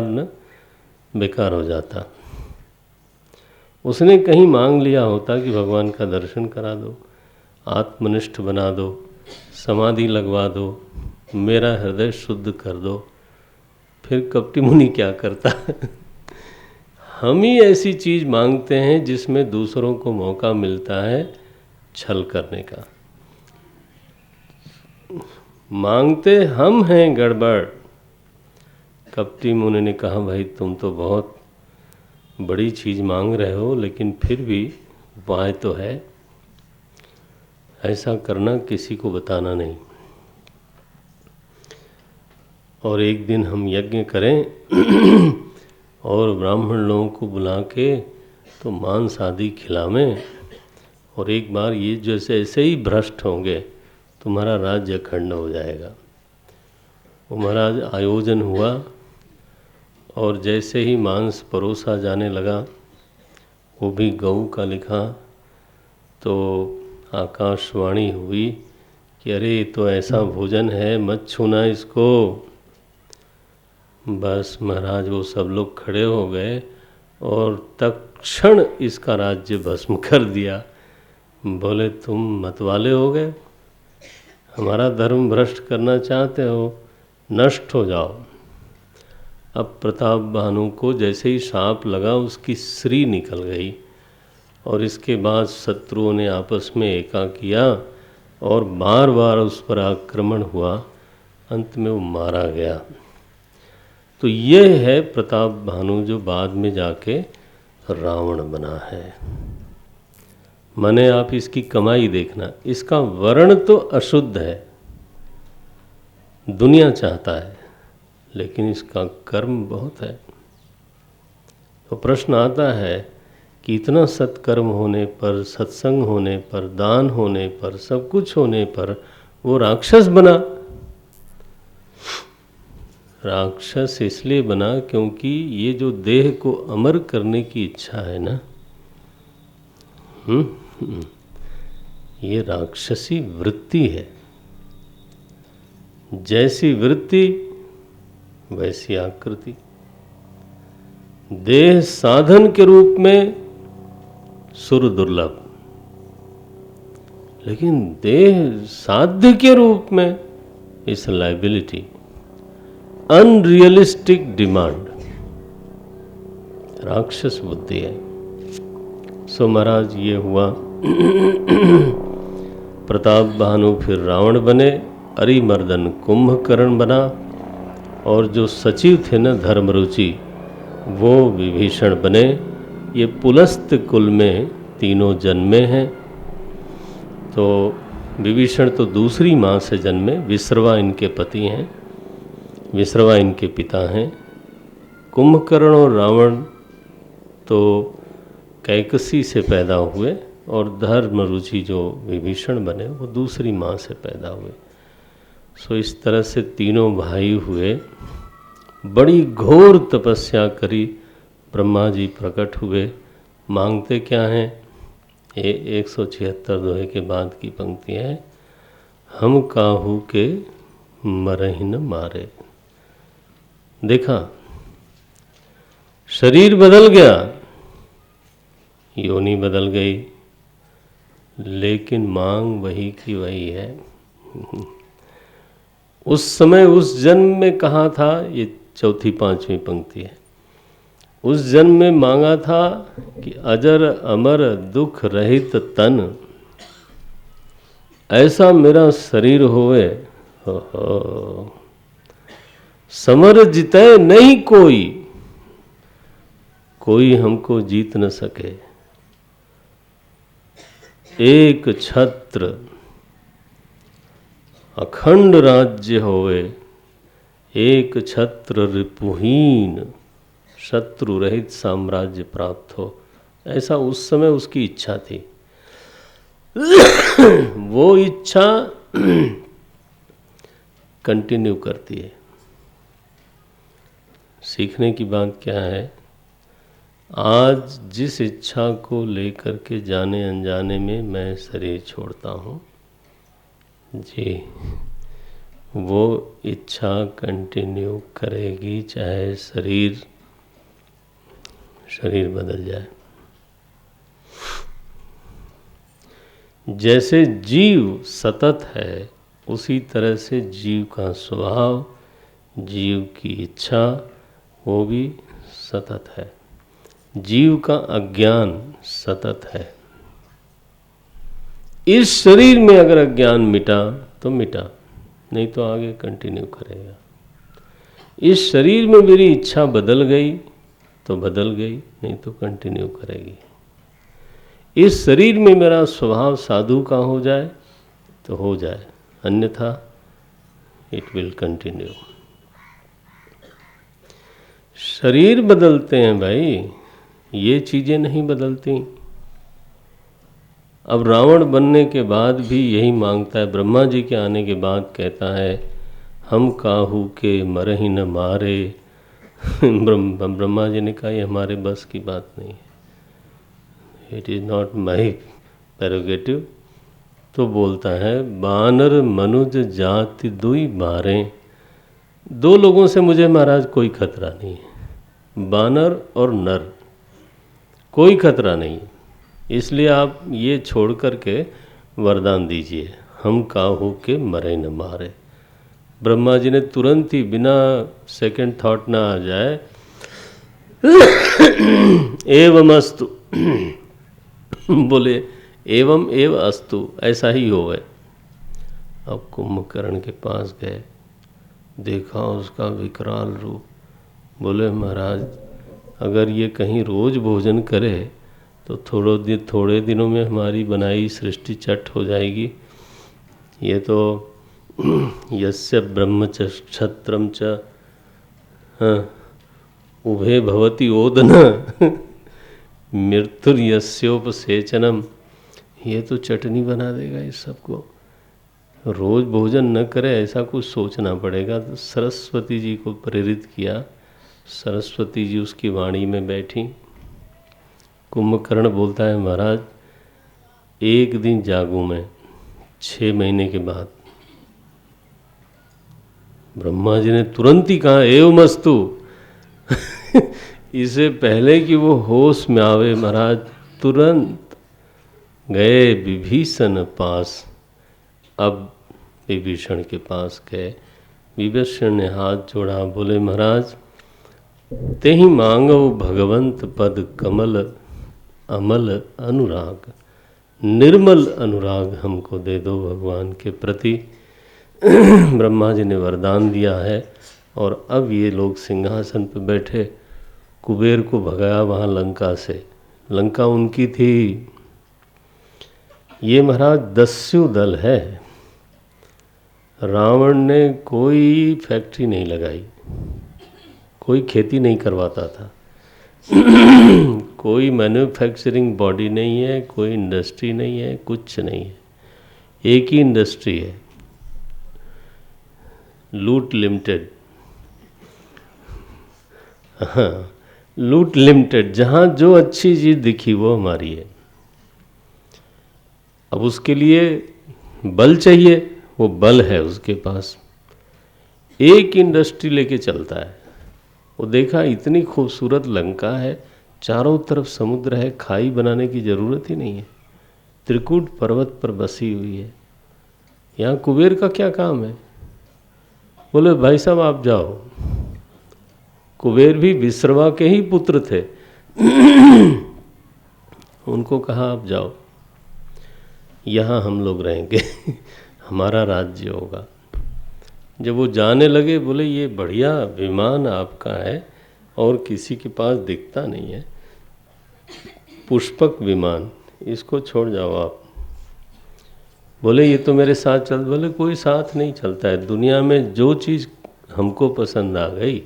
न बेकार हो जाता। उसने कहीं मांग लिया होता कि भगवान का दर्शन करा दो, आत्मनिष्ठ बना दो, समाधि लगवा दो, मेरा हृदय शुद्ध कर दो, फिर कपटी मुनि क्या करता। हम ही ऐसी चीज़ मांगते हैं जिसमें दूसरों को मौका मिलता है छल करने का। मांगते हम हैं गड़बड़। कपटी मुनि ने कहा, भाई तुम तो बहुत बड़ी चीज़ मांग रहे हो, लेकिन फिर भी उपाय तो है, ऐसा करना किसी को बताना नहीं। और एक दिन हम यज्ञ करें और ब्राह्मण लोगों को बुला के तो मांस आदि खिलावें, और एक बार ये जैसे ऐसे ही भ्रष्ट होंगे तुम्हारा राज्य अखंड हो जाएगा। वो महाराज आयोजन हुआ और जैसे ही मांस परोसा जाने लगा, वो भी गऊ का लिखा, तो आकाशवाणी हुई कि अरे तो ऐसा भोजन है, मत छूना इसको। बस महाराज वो सब लोग खड़े हो गए और तत्क्षण इसका राज्य भस्म कर दिया। बोले तुम मतवाले हो गए, हमारा धर्म भ्रष्ट करना चाहते हो, नष्ट हो जाओ। अब प्रताप भानु को जैसे ही शाप लगा उसकी श्री निकल गई, और इसके बाद शत्रुओं ने आपस में एका किया और बार बार उस पर आक्रमण हुआ, अंत में वो मारा गया। तो ये है प्रताप भानु जो बाद में जाके रावण बना है। माने आप इसकी कमाई देखना, इसका वर्ण तो अशुद्ध है, दुनिया चाहता है, लेकिन इसका कर्म बहुत है। तो प्रश्न आता है कि इतना सत्कर्म होने पर, सत्संग होने पर, दान होने पर, सब कुछ होने पर वो राक्षस बना। राक्षस इसलिए बना क्योंकि ये जो देह को अमर करने की इच्छा है ना, ये राक्षसी वृत्ति है। जैसी वृत्ति वैसी आकृति। देह साधन के रूप में सुर दुर्लभ, लेकिन देह साध्य के रूप में इस लाइबिलिटी, अनरियलिस्टिक डिमांड, राक्षस बुद्धि है। सो महाराज ये हुआ। प्रताप भानु फिर रावण बने, अरिमर्दन कुंभकर्ण बना, और जो सचिव थे ना धर्मरुचि, वो विभीषण बने। ये पुलस्त कुल में तीनों जन्मे हैं। तो विभीषण तो दूसरी माँ से जन्मे, विश्रवा इनके पति हैं, विश्रवा इनके पिता हैं। कुंभकर्ण और रावण तो कैकसी से पैदा हुए, और धर्मरुचि जो विभीषण बने वो दूसरी माँ से पैदा हुए। सो इस तरह से तीनों भाई हुए। बड़ी घोर तपस्या करी, ब्रह्मा जी प्रकट हुए। मांगते क्या हैं? 176 दोहे के बाद की पंक्ति है, हम काहू के मरहि न मारे। देखा, शरीर बदल गया, योनि बदल गई, लेकिन मांग वही की वही है। उस समय उस जन्म में कहा था, ये चौथी पांचवी पंक्ति है, उस जन्म में मांगा था कि अजर अमर दुख रहित तन, ऐसा मेरा शरीर होवे, समर जिते नहीं कोई, कोई हमको जीत न सके। एक छत्र अखंड राज्य होवे, एक छत्र रिपुहीन, शत्रु रहित साम्राज्य प्राप्त हो, ऐसा उस समय उसकी इच्छा थी। वो इच्छा कंटिन्यू करती है। सीखने की बात क्या है? आज जिस इच्छा को लेकर के जाने अनजाने में मैं शरीर छोड़ता हूँ जी, वो इच्छा कंटिन्यू करेगी, चाहे शरीर बदल जाए। जैसे जीव सतत है, उसी तरह से जीव का स्वभाव, जीव की इच्छा, वो भी सतत है। जीव का अज्ञान सतत है। इस शरीर में अगर अज्ञान मिटा तो मिटा, नहीं तो आगे कंटिन्यू करेगा। इस शरीर में मेरी इच्छा बदल गई तो बदल गई, नहीं तो कंटिन्यू करेगी। इस शरीर में मेरा स्वभाव साधु का हो जाए तो हो जाए, अन्यथा इट विल कंटिन्यू। शरीर बदलते हैं भाई, ये चीज़ें नहीं बदलती। अब रावण बनने के बाद भी यही मांगता है, ब्रह्मा जी के आने के बाद कहता है, हम काहू के मरहि न मारे। ब्रह्मा जी ने कहा, ये हमारे बस की बात नहीं है, it is not my prerogative. तो बोलता है, बानर मनुज जाति दुई मारें। दो लोगों से मुझे महाराज कोई खतरा नहीं है, बानर और नर, कोई खतरा नहीं है। इसलिए आप ये छोड़ करके वरदान दीजिए, हम काहू के मरे न मारे। ब्रह्मा जी ने तुरंत ही, बिना सेकंड थॉट ना आ जाए, एवमस्तु बोले, एवं एव अस्तु, ऐसा ही होवे। अब कुंभकर्ण के पास गए, देखा उसका विकराल रूप। बोले, महाराज अगर ये कहीं रोज भोजन करे तो थोड़े दिनों में हमारी बनाई सृष्टि चट हो जाएगी। ये तो यस्य ब्रह्म च क्षत्रम च उभे भवति ओदन मृत्युर्यस्योपसेचनम, ये तो चटनी बना देगा इस सबको। रोज भोजन न करे ऐसा कुछ सोचना पड़ेगा। तो सरस्वती जी को प्रेरित किया, सरस्वती जी उसकी वाणी में बैठी। कुंभकर्ण बोलता है, महाराज एक दिन जागूं मैं 6 महीने के बाद। ब्रह्मा जी ने तुरंत ही कहा, एवमस्तु। इससे पहले कि वो होश में आवे, महाराज तुरंत गए विभीषण पास। अब विभीषण के पास गए, विभीषण ने हाथ जोड़ा, बोले, महाराज तेहि मांगो भगवंत पद कमल अमल अनुराग, निर्मल अनुराग हमको दे दो भगवान के प्रति। ब्रह्मा जी ने वरदान दिया है और अब ये लोग सिंहासन पर बैठे। कुबेर को भगाया वहाँ लंका से, लंका उनकी थी। ये महाराज दस्यु दल है। रावण ने कोई फैक्ट्री नहीं लगाई, कोई खेती नहीं करवाता था, कोई मैन्युफैक्चरिंग बॉडी नहीं है, कोई इंडस्ट्री नहीं है, कुछ नहीं है। एक ही इंडस्ट्री है, लूट लिमिटेड। हाँ, लूट लिमिटेड। जहाँ जो अच्छी चीज़ दिखी वो हमारी है। अब उसके लिए बल चाहिए, वो बल है उसके पास। एक इंडस्ट्री लेके चलता है। वो देखा इतनी खूबसूरत लंका है, चारों तरफ समुद्र है, खाई बनाने की ज़रूरत ही नहीं है, त्रिकूट पर्वत पर बसी हुई है। यहाँ कुबेर का क्या काम है? बोले, भाई साहब आप जाओ। कुबेर भी विश्रवा के ही पुत्र थे। उनको कहा आप जाओ, यहाँ हम लोग रहेंगे, हमारा राज्य होगा। जब वो जाने लगे, बोले ये बढ़िया विमान आपका है और किसी के पास दिखता नहीं है, पुष्पक विमान, इसको छोड़ जाओ आप। बोले ये तो मेरे साथ चल। बोले कोई साथ नहीं चलता है, दुनिया में जो चीज़ हमको पसंद आ गई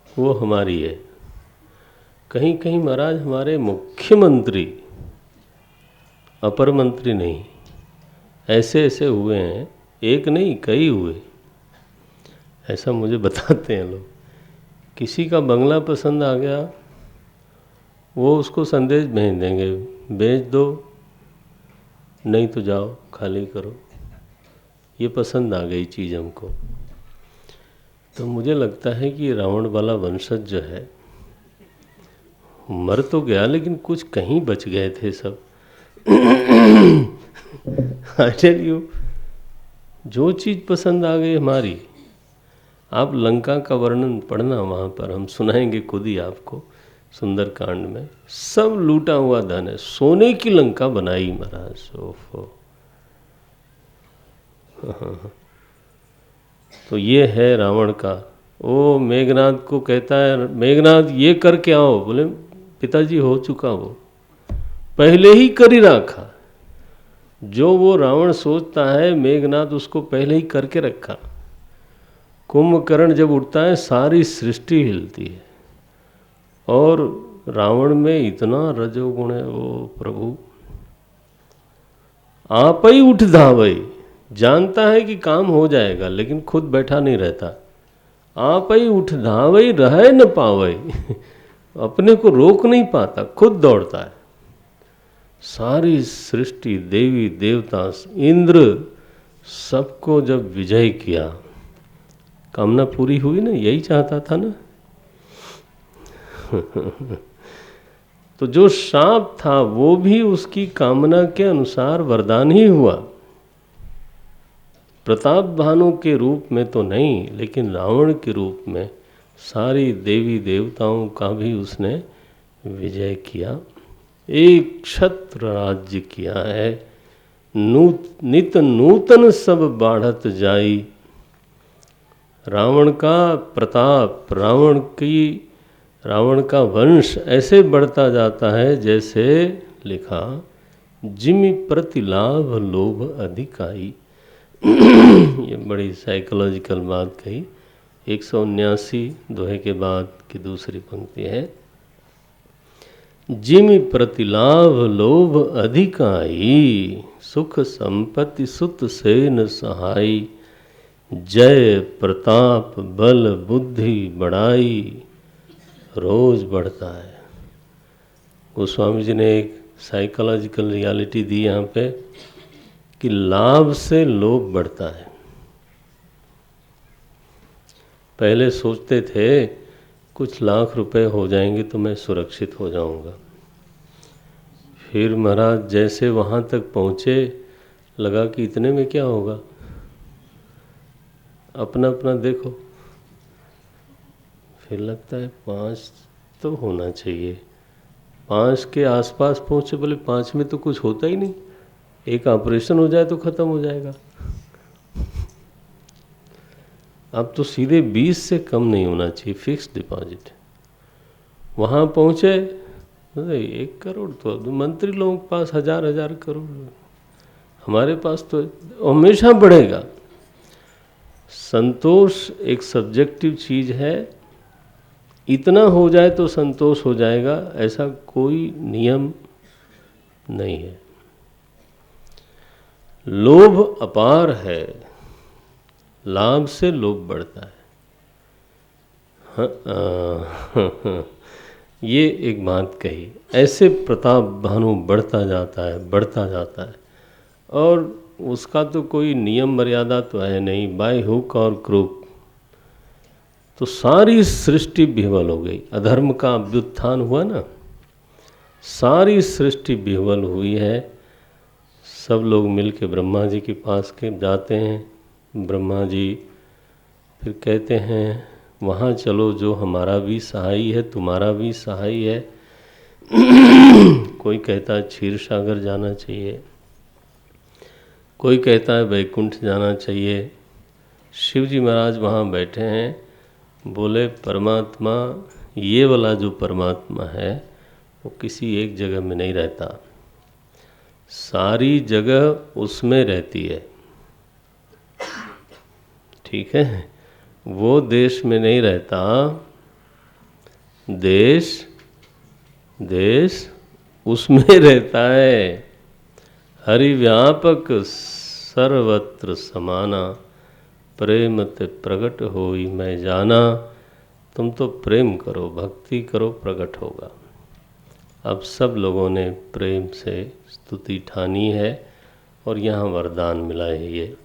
वो हमारी है। कहीं कहीं महाराज हमारे मुख्यमंत्री, अपर मंत्री नहीं, ऐसे ऐसे हुए हैं, एक नहीं कई हुए, ऐसा मुझे बताते हैं लोग। किसी का बंगला पसंद आ गया, वो उसको संदेश भेज देंगे, बेच दो नहीं तो जाओ खाली करो। ये पसंद आ गई चीज़ हमको। तो मुझे लगता है कि रावण वाला वंशज जो है मर तो गया, लेकिन कुछ कहीं बच गए थे सब। आई टेल यू, जो चीज़ पसंद आ गई हमारी। आप लंका का वर्णन पढ़ना, वहाँ पर हम सुनाएंगे खुद ही आपको, सुंदरकांड में। सब लूटा हुआ धन है, सोने की लंका बनाई महाराज। ओफो। तो ये है रावण का। ओ मेघनाद को कहता है, मेघनाद ये करके आओ। बोले पिताजी हो चुका, वो पहले ही कर ही रखा। जो वो रावण सोचता है मेघनाद उसको पहले ही करके रखा। कुंभकर्ण जब उठता है सारी सृष्टि हिलती है। और रावण में इतना रजोगुण है, वो प्रभु आप ही उठ धावई। जानता है कि काम हो जाएगा, लेकिन खुद बैठा नहीं रहता। आप ही उठ धावई रह न पावई। अपने को रोक नहीं पाता, खुद दौड़ता है। सारी सृष्टि, देवी देवता, इंद्र, सबको जब विजय किया, कामना पूरी हुई ना, यही चाहता था ना। तो जो शाप था वो भी उसकी कामना के अनुसार वरदान ही हुआ। प्रताप भानु के रूप में तो नहीं, लेकिन रावण के रूप में सारी देवी देवताओं का भी उसने विजय किया। एक क्षत्र राज्य किया है। नित नूतन सब बाढ़त जाई। रावण का प्रताप, रावण का वंश ऐसे बढ़ता जाता है जैसे लिखा, जिमि प्रति लाभ लोभ अधिकाई। ये बड़ी साइकोलॉजिकल बात कही। 179 दोहे के बाद की दूसरी पंक्ति है, जिमि प्रतिलाभ लोभ अधिकाई, सुख संपत्ति सुत सेन सहाई, जय प्रताप बल बुद्धि बढ़ाई। रोज बढ़ता है। गोस्वामी जी ने एक साइकोलॉजिकल रियलिटी दी यहाँ पे कि लाभ से लोभ बढ़ता है। पहले सोचते थे कुछ लाख रुपए हो जाएंगे तो मैं सुरक्षित हो जाऊंगा। फिर महाराज जैसे वहाँ तक पहुँचे, लगा कि इतने में क्या होगा, अपना अपना देखो। फिर लगता है 5 तो होना चाहिए। 5 के आसपास पहुँचे, बोले 5 में तो कुछ होता ही नहीं, एक ऑपरेशन हो जाए तो ख़त्म हो जाएगा। अब तो सीधे 20 से कम नहीं होना चाहिए फिक्स डिपॉजिट। वहाँ पहुँचे 1 करोड़, तो मंत्री लोगों के पास 1000 करोड़, हमारे पास तो हमेशा बढ़ेगा। संतोष एक सब्जेक्टिव चीज़ है। इतना हो जाए तो संतोष हो जाएगा, ऐसा कोई नियम नहीं है। लोभ अपार है, लाभ से लोभ बढ़ता है। ये एक बात कही। ऐसे प्रताप भानु बढ़ता जाता है, बढ़ता जाता है, और उसका तो कोई नियम मर्यादा तो है नहीं, बाय हुक और क्रूक। तो सारी सृष्टि विह्वल हो गई। अधर्म का अभ्युत्थान हुआ ना, सारी सृष्टि विह्वल हुई है। सब लोग मिल के ब्रह्मा जी के पास के जाते हैं। ब्रह्मा जी फिर कहते हैं वहाँ चलो, जो हमारा भी सहाय है तुम्हारा भी सहाय है। कोई कहता है क्षीर सागर जाना चाहिए, कोई कहता है वैकुंठ जाना चाहिए। शिव जी महाराज वहाँ बैठे हैं, बोले परमात्मा, ये वाला जो परमात्मा है वो किसी एक जगह में नहीं रहता, सारी जगह उसमें रहती है। ठीक है, वो देश में नहीं रहता, देश उसमें रहता है। हरि व्यापक सर्वत्र समाना, प्रेम ते प्रगट होई मैं जाना। तुम तो प्रेम करो, भक्ति करो, प्रकट होगा। अब सब लोगों ने प्रेम से स्तुति ठानी है और यहाँ वरदान मिला है ये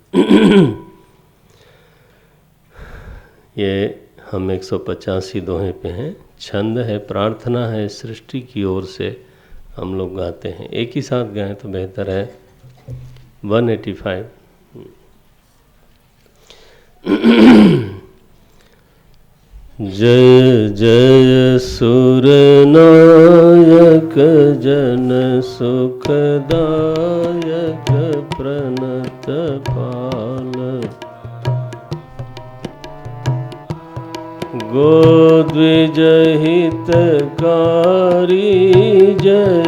ये हम 185 दोहे पे हैं। छंद है, प्रार्थना है, सृष्टि की ओर से हम लोग गाते हैं। एक ही साथ गाएं तो बेहतर है। 185। जय जय सुरनायक जन सुखदायक प्रणत पाल, गोद्विजहितकारी जय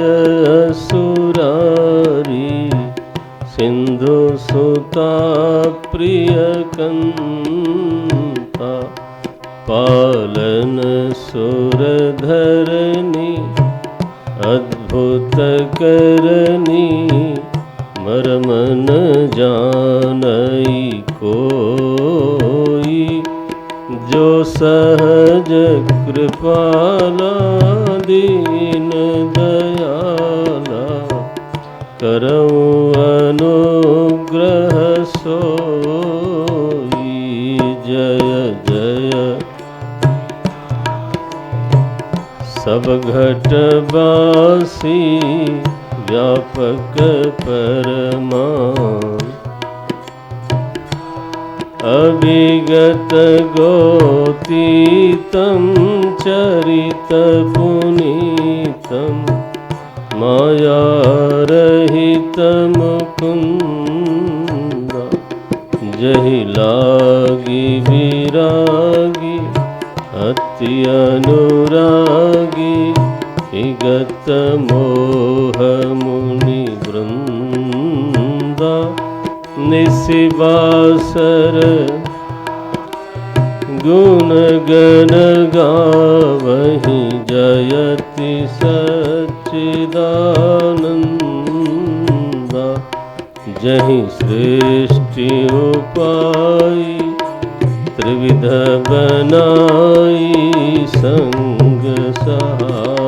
असुरारी, सिंधु सुता प्रियकंता, पालन सुरधरनी अद्भुत करनी, मरम न जानई कोई, जो सहज कृपाला दीन दयाला, करऊँ अनुग्रह सोई। जय जय सब घटवासी व्यापक परमान, अभिगत गोतीतम चरित पुनीतम, माया रहित मुकुंद, जहि लागी विरागी अति अनुरागी, विगत मोह मुनि वृंदा, निशिवासर गुण गण गावहि, जयति सच्चिदानंदा, जहि सृष्टि उपाई, त्रिविध बनाई संग सहाय।